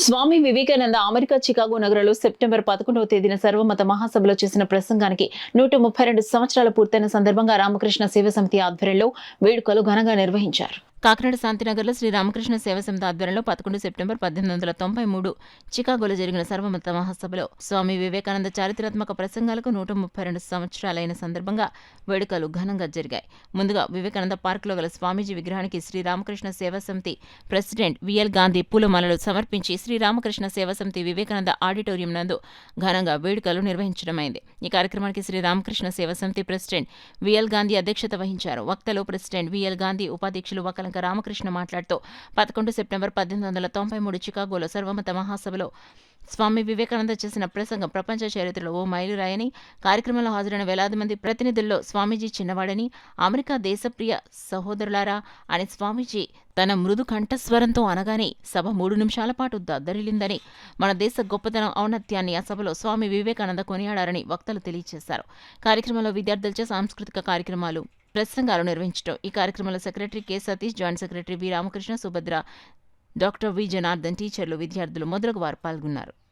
Swami Vivekananda America Chicago నగరంలో September 11వ తేదీన సర్వమత మహాసభలో చేసిన ప్రసంగానికి 132 సంవత్సరాలు పూర్తయిన సందర్భంగా రామకృష్ణ సేవ సమితి ఆధ్వర్యంలో వేడుకలు ఘనంగా నిర్వహించారు. కాకినాడ శాంతినగర్లో శ్రీ రామకృష్ణ సేవ సమితి ఆధ్వర్యంలో 11 సెప్టెంబర్ 1893 చికాగోలో జరిగిన సర్వమత మహాసభలో స్వామి వివేకానంద చారిత్రాత్మక ప్రసంగాలకు 132 సంవత్సరాలైన సందర్భంగా వేడుకలు ఘనంగా జరిగాయి. ముందుగా వివేకానంద పార్కులో గల స్వామీజీ విగ్రహానికి శ్రీ రామకృష్ణ సేవా సమితి ప్రెసిడెంట్ విఎల్ గాంధీ పూలమాలలు సమర్పించి శ్రీరామకృష్ణ సేవా సమితి వివేకానంద ఆడిటోరియం నందు ఘనంగా వేడుకలు నిర్వహించడమైంది. ఈ కార్యక్రమానికి శ్రీరామకృష్ణ సేవా సమితి ప్రెసిడెంట్ విఎల్ గాంధీ అధ్యక్షత వహించారు. వక్తలు ప్రెసిడెంట్ విఎల్ గాంధీ, ఉపాధ్యక్షులు వకలంక రామకృష్ణ మాట్లాడుతూ 11 సెప్టెంబర్ 1893 చికాగోలో సర్వమత మహాసభలో స్వామి వివేకానంద చేసిన ప్రసంగం ప్రపంచ చరిత్రలో ఓ మైలురాయని, కార్యక్రమంలో హాజరైన వేలాది మంది ప్రతినిధుల్లో స్వామీజీ చిన్నవాడని, అమెరికా దేశప్రియ సహోదరులారా అని స్వామీజీ తన మృదు కంఠస్వరంతో అనగానే సభ 3 నిమిషాల పాటు దద్దరిల్లిందని, మన దేశ గొప్పతనం, ఔన్నత్యాన్ని ఆ సభలో స్వామి వివేకానంద కొనియాడారని వక్తలు తెలియజేశారు. కార్యక్రమంలో విద్యార్థులచే సాంస్కృతిక కార్యక్రమాలు, ప్రసంగాలు నిర్వహించడం. ఈ కార్యక్రమంలో secretary K Satish, joint secretary వి రామకృష్ణ, సుభద్ర, డాక్టర్ వి జనార్దన్, టీచర్లు, విద్యార్థులు మొదలగు వారు పాల్గొన్నారు.